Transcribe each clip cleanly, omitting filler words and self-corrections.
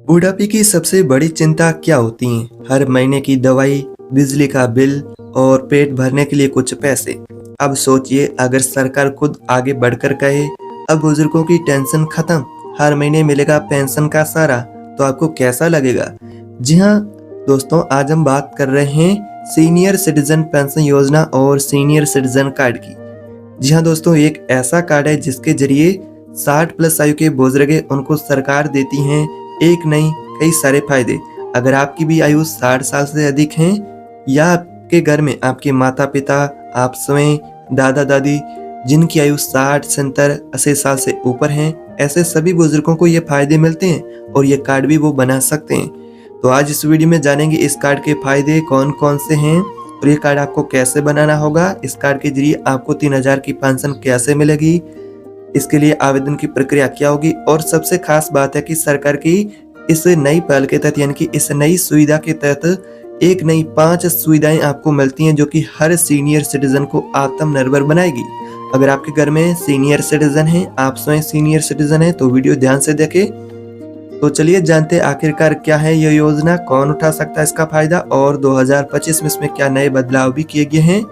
बुढ़ापे की सबसे बड़ी चिंता क्या होती है? हर महीने की दवाई, बिजली का बिल और पेट भरने के लिए कुछ पैसे। अब सोचिए, अगर सरकार खुद आगे बढ़कर कहे अब बुजुर्गों की टेंशन खत्म, हर महीने मिलेगा पेंशन का सहारा, तो आपको कैसा लगेगा? जी हाँ दोस्तों, आज हम बात कर रहे हैं सीनियर सिटीजन पेंशन योजना और सीनियर सिटीजन कार्ड की। जी हाँ दोस्तों, एक ऐसा कार्ड है जिसके जरिए 60 प्लस आयु के बुजुर्ग हैं, उनको सरकार देती हैं एक नहीं कई सारे फायदे। अगर आपकी भी आयु 60 साल से अधिक है या आपके घर में आपके माता पिता, आप स्वयं, दादा दादी जिनकी आयु 60, 70, 80 साल से ऊपर हैं, ऐसे सभी बुजुर्गों को ये फायदे मिलते हैं और ये कार्ड भी वो बना सकते हैं। तो आज इस वीडियो में जानेंगे इस कार्ड के फायदे कौन कौन से हैं और ये कार्ड आपको कैसे बनाना होगा, इस कार्ड के जरिए आपको 3000 की पेंशन कैसे मिलेगी, इसके लिए आवेदन की प्रक्रिया क्या होगी, और सबसे खास बात है कि सरकार की इस नई पहल के तहत यानी कि इस नई सुविधा के तहत एक नई 5 सुविधाएं आपको मिलती हैं जो कि हर सीनियर सिटीजन को आत्मनिर्भर बनाएगी। अगर आपके घर में सीनियर सिटीजन है, आप स्वयं सीनियर सिटीजन है, तो वीडियो ध्यान से देखें। तो चलिए जानते हैं आखिरकार क्या है यह योजना, कौन उठा सकता है इसका फायदा और 2025 में इसमें क्या नए बदलाव भी किए गए हैं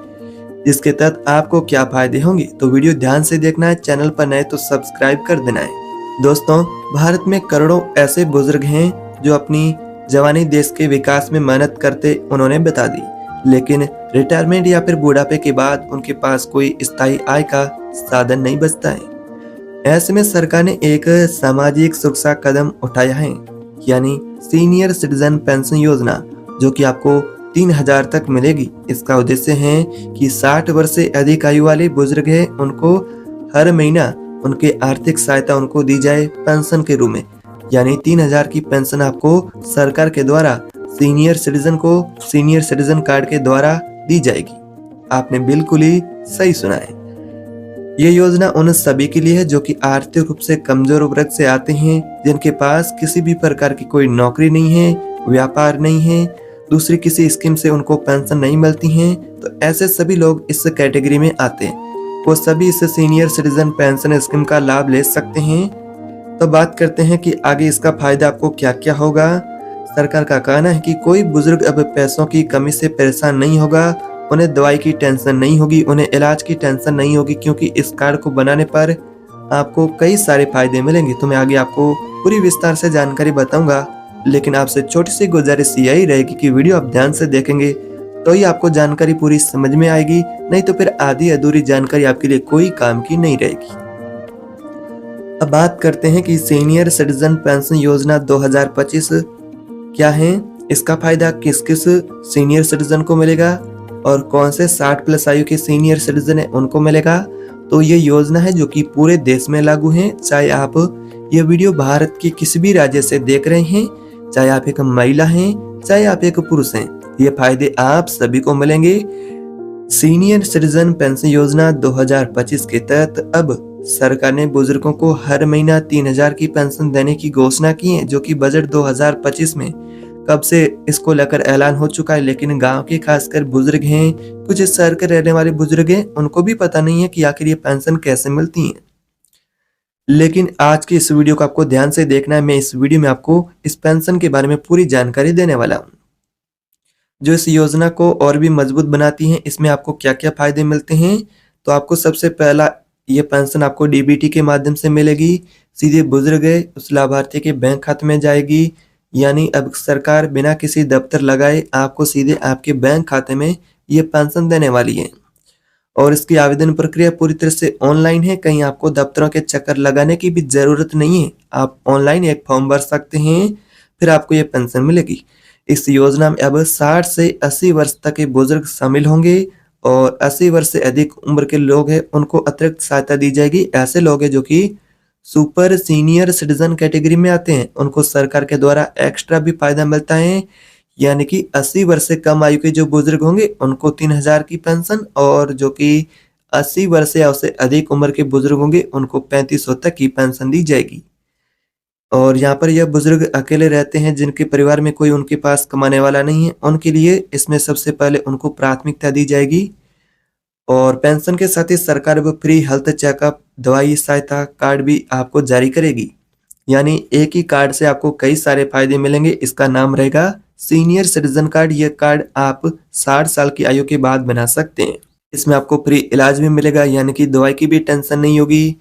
जिसके तहत आपको क्या फायदे होंगे। तो वीडियो ध्यान से देखना है, चैनल पर नए तो सब्सक्राइब कर देना है। दोस्तों, भारत में करोड़ों ऐसे बुजुर्ग हैं जो अपनी जवानी देश के विकास में मेहनत करते उन्होंने बता दी, लेकिन रिटायरमेंट या फिर बुढ़ापे के बाद उनके पास कोई स्थायी आय का साधन नहीं बचता है। ऐसे में सरकार ने एक सामाजिक सुरक्षा कदम उठाया है, यानी सीनियर सिटीजन पेंशन योजना, जो कि आपको 3000 तक मिलेगी। इसका उद्देश्य है कि 60 वर्ष से अधिक आयु वाले बुजुर्ग हैं, उनको हर महीना उनके आर्थिक सहायता उनको दी जाए पेंशन के रूप में, यानी 3000 की पेंशन आपको सरकार के द्वारा सीनियर सिटीजन को सीनियर सिटीजन कार्ड के द्वारा दी जाएगी। आपने बिल्कुल ही सही सुना है। ये योजना उन सभी के लिए है जो कि आर्थिक रूप से कमजोर वर्ग से आते हैं, जिनके पास किसी भी प्रकार की कोई नौकरी नहीं है, व्यापार नहीं है, दूसरी किसी स्कीम से उनको पेंशन नहीं मिलती है। तो ऐसे सभी लोग इस कैटेगरी में आते हैं, वो सभी इस सीनियर सिटीजन पेंशन स्कीम का लाभ ले सकते हैं। तो बात करते हैं कि आगे इसका फायदा आपको क्या क्या होगा। सरकार का कहना है कि कोई बुजुर्ग अब पैसों की कमी से परेशान नहीं होगा, उन्हें दवाई की टेंशन नहीं होगी, उन्हें इलाज की टेंशन नहीं होगी, क्योंकि इस कार्ड को बनाने पर आपको कई सारे फायदे मिलेंगे। तो मैं आगे आपको पूरी विस्तार से जानकारी बताऊंगा, लेकिन आपसे छोटी सी गुजारिश यही रहेगी कि वीडियो आप ध्यान से देखेंगे तो ही आपको जानकारी पूरी समझ में आएगी, नहीं तो फिर आधी अधूरी जानकारी आपके लिए कोई काम की नहीं रहेगी। अब बात करते हैं कि सीनियर सिटीजन पेंशन योजना 2025 क्या है, इसका फायदा किस किस सीनियर सिटीजन को मिलेगा और कौन से 60 प्लस आयु के सीनियर सिटीजन है उनको मिलेगा। तो ये योजना है जो कि पूरे देश में लागू है, चाहे आप ये वीडियो भारत के किसी भी राज्य से देख रहे हैं, चाहे आप एक महिला हैं, चाहे आप एक पुरुष हैं, ये फायदे आप सभी को मिलेंगे। सीनियर सिटीजन पेंशन योजना 2025 के तहत अब सरकार ने बुजुर्गों को हर महीना 3000 की पेंशन देने की घोषणा की है, जो कि बजट 2025 में कब से इसको लेकर ऐलान हो चुका है। लेकिन गांव के खासकर बुजुर्ग हैं, कुछ शहर के रहने वाले बुजुर्ग हैं, उनको भी पता नहीं है कि आखिर ये पेंशन कैसे मिलती है। लेकिन आज की इस वीडियो को आपको ध्यान से देखना है। मैं इस वीडियो में आपको इस पेंशन के बारे में पूरी जानकारी देने वाला हूँ, जो इस योजना को और भी मजबूत बनाती है। इसमें आपको क्या क्या फायदे मिलते हैं। तो आपको सबसे पहला, ये पेंशन आपको डीबीटी के माध्यम से मिलेगी, सीधे बुजुर्ग उस लाभार्थी के बैंक खाते में जाएगी, यानी अब सरकार बिना किसी दफ्तर लगाए आपको सीधे आपके बैंक खाते में ये पेंशन देने वाली है। और इसकी आवेदन प्रक्रिया पूरी तरह से ऑनलाइन है, कहीं आपको दफ्तरों के चक्कर लगाने की भी जरूरत नहीं है। आप ऑनलाइन एक फॉर्म भर सकते हैं, फिर आपको ये पेंशन मिलेगी। इस योजना में अब 60 से 80 वर्ष तक के बुजुर्ग शामिल होंगे और 80 वर्ष से अधिक उम्र के लोग हैं, उनको अतिरिक्त सहायता दी जाएगी। ऐसे लोग हैं जो कि सुपर सीनियर सिटीजन कैटेगरी में आते हैं, उनको सरकार के द्वारा एक्स्ट्रा भी फायदा मिलता है, यानी कि 80 वर्ष से कम आयु के जो बुजुर्ग होंगे उनको 3000 की पेंशन, और जो कि 80 वर्ष या उससे अधिक उम्र के बुजुर्ग होंगे उनको 3500 तक की पेंशन दी जाएगी। और यहाँ पर यह बुजुर्ग अकेले रहते हैं, जिनके परिवार में कोई उनके पास कमाने वाला नहीं है, उनके लिए इसमें सबसे पहले उनको प्राथमिकता दी जाएगी। और पेंशन के साथ ही सरकार अब फ्री हेल्थ चेकअप, दवाई सहायता कार्ड भी आपको जारी करेगी। यानी एक ही कार्ड से आपको कई सारे फायदे मिलेंगे। इसका नाम रहेगा सीनियर सिटीजन कार्ड। यह कार्ड आप 60 साल की आयु के बाद बना सकते हैं। इसमें आपको फ्री इलाज भी मिलेगा, यानी कि दवाई की भी टेंशन नहीं होगी,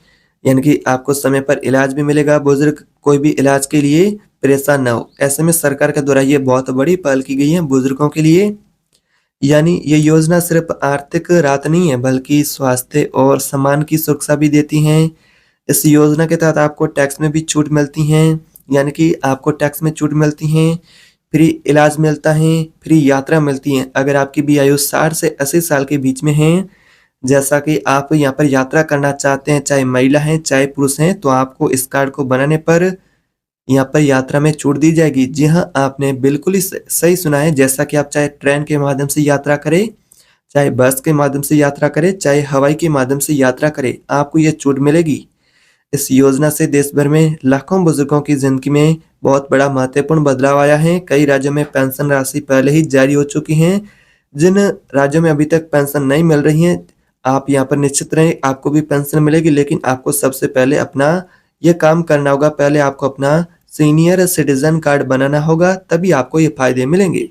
यानी कि आपको समय पर इलाज भी मिलेगा। बुजुर्ग कोई भी इलाज के लिए परेशान ना हो। ऐसे में सरकार के द्वारा ये बहुत बड़ी पहल की गई है बुजुर्गों के लिए। यानी ये योजना सिर्फ आर्थिक राहत नहीं है, बल्कि स्वास्थ्य और सम्मान की सुरक्षा भी देती हैं। इस योजना के तहत आपको टैक्स में भी छूट मिलती हैं, यानी कि आपको टैक्स में छूट मिलती हैं, फ्री इलाज मिलता है, फ्री यात्रा मिलती है। अगर आपकी भी आयु 60 से 80 साल के बीच में है, जैसा कि आप यहाँ पर यात्रा करना चाहते हैं, चाहे महिला हैं चाहे पुरुष हैं, तो आपको इस कार्ड को बनाने पर यहाँ पर यात्रा में छूट दी जाएगी। जी हाँ, आपने बिल्कुल ही सही सुना है। जैसा कि आप चाहे ट्रेन के माध्यम से यात्रा करें, चाहे बस के माध्यम से यात्रा करें, चाहे हवाई के माध्यम से यात्रा करें, आपको ये छूट मिलेगी। इस योजना से देश भर में लाखों बुजुर्गों की जिंदगी में बहुत बड़ा महत्वपूर्ण बदलाव आया है। कई राज्यों में पेंशन राशि पहले ही जारी हो चुकी है। जिन राज्यों में अभी तक पेंशन नहीं मिल रही है, आप यहाँ पर निश्चित रहें, आपको भी पेंशन मिलेगी। लेकिन आपको सबसे पहले अपना ये काम करना होगा। पहले आपको अपना सीनियर सिटीजन कार्ड बनाना होगा, तभी आपको ये फायदे मिलेंगे।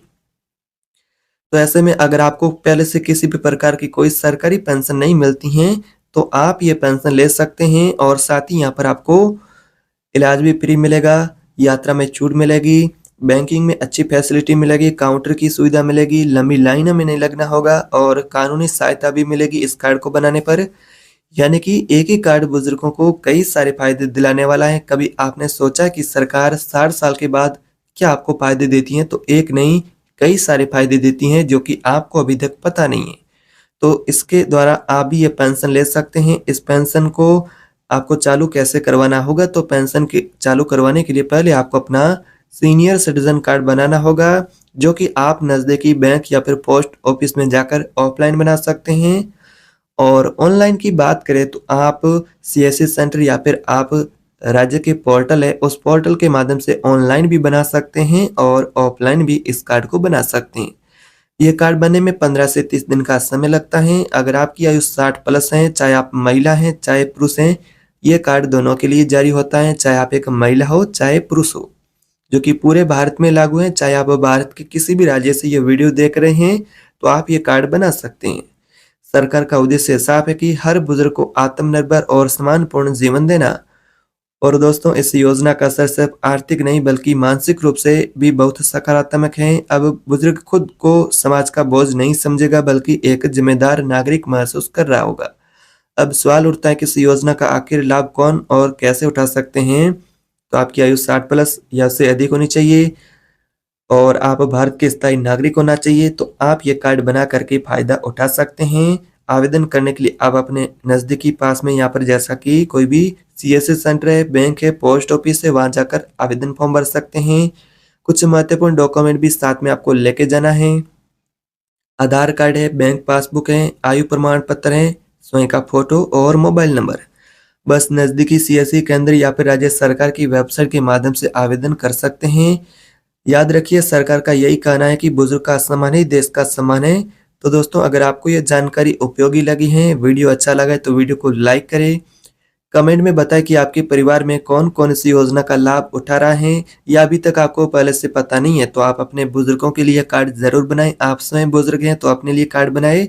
तो ऐसे में अगर आपको पहले से किसी भी प्रकार की कोई सरकारी पेंशन नहीं मिलती है, तो आप ये पेंशन ले सकते हैं। और साथ ही यहाँ पर आपको इलाज भी फ्री मिलेगा, यात्रा में छूट मिलेगी, बैंकिंग में अच्छी फैसिलिटी मिलेगी, काउंटर की सुविधा मिलेगी, लंबी लाइनों में नहीं लगना होगा और कानूनी सहायता भी मिलेगी इस कार्ड को बनाने पर। यानी कि एक ही कार्ड बुजुर्गों को कई सारे फायदे दिलाने वाला है। कभी आपने सोचा कि सरकार 60 साल के बाद क्या आपको फायदे देती है? तो एक नहीं, कई सारे फायदे देती हैं जो कि आपको अभी तक पता नहीं है। तो इसके द्वारा आप भी ये पेंशन ले सकते हैं। इस पेंशन को आपको चालू कैसे करवाना होगा? तो पेंशन के चालू करवाने के लिए पहले आपको अपना सीनियर सिटीजन कार्ड बनाना होगा, जो कि आप नज़दीकी बैंक या फिर पोस्ट ऑफिस में जाकर ऑफलाइन बना सकते हैं। और ऑनलाइन की बात करें तो आप सीएससी सेंटर या फिर आप राज्य के पोर्टल है, उस पोर्टल के माध्यम से ऑनलाइन भी बना सकते हैं और ऑफलाइन भी इस कार्ड को बना सकते हैं। ये कार्ड बनने में 15 से 30 दिन का समय लगता है। अगर आपकी आयु 60 प्लस है, चाहे आप महिला हैं चाहे पुरुष हैं, ये कार्ड दोनों के लिए जारी होता है। चाहे आप एक महिला हो चाहे पुरुष हो, जो कि पूरे भारत में लागू है। चाहे आप भारत के किसी भी राज्य से ये वीडियो देख रहे हैं, तो आप ये कार्ड बना सकते हैं। सरकार का उद्देश्य साफ है कि हर बुजुर्ग को आत्मनिर्भर और सम्मानपूर्ण जीवन देना। और दोस्तों, इस योजना का असर सिर्फ आर्थिक नहीं बल्कि मानसिक रूप से भी बहुत सकारात्मक है। अब बुजुर्ग खुद को समाज का बोझ नहीं समझेगा, बल्कि एक जिम्मेदार नागरिक महसूस कर रहा होगा। अब सवाल उठता है कि इस योजना का आखिर लाभ कौन और कैसे उठा सकते हैं? तो आपकी आयु 60 प्लस या उससे अधिक होनी चाहिए और आप भारत के स्थायी नागरिक होना चाहिए, तो आप ये कार्ड बना करके फायदा उठा सकते हैं। आवेदन करने के लिए आप अपने नज़दीकी पास में यहाँ पर जैसा कि कोई भी सीएससी सेंटर है, बैंक है, पोस्ट ऑफिस है, वहाँ जाकर आवेदन फॉर्म भर सकते हैं। कुछ महत्वपूर्ण डॉक्यूमेंट भी साथ में आपको लेके जाना है। आधार कार्ड है, बैंक पासबुक है, आयु प्रमाण पत्र है, स्वयं का फोटो और मोबाइल नंबर। बस नज़दीकी सीएससी केंद्र या फिर राज्य सरकार की वेबसाइट के माध्यम से आवेदन कर सकते हैं। याद रखिए, सरकार का यही कहना है कि बुजुर्ग का सम्मान ही देश का सम्मान है। तो दोस्तों, अगर आपको ये जानकारी उपयोगी लगी है, वीडियो अच्छा लगा है, तो वीडियो को लाइक करें। कमेंट में बताएं कि आपके परिवार में कौन कौन सी योजना का लाभ उठा रहा है या अभी तक आपको पहले से पता नहीं है। तो आप अपने बुजुर्गों के लिए कार्ड जरूर बनाएं। आप स्वयं बुजुर्ग हैं तो अपने लिए कार्ड बनाएं।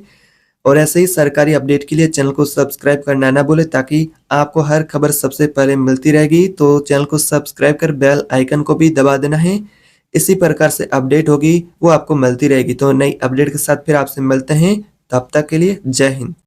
और ऐसे ही सरकारी अपडेट के लिए चैनल को सब्सक्राइब करना ना भूलें, ताकि आपको हर खबर सबसे पहले मिलती रहेगी। तो चैनल को सब्सक्राइब कर बेल आइकन को भी दबा देना है। इसी प्रकार से अपडेट होगी वो आपको मिलती रहेगी। तो नई अपडेट के साथ फिर आपसे मिलते हैं, तब तक के लिए जय हिंद।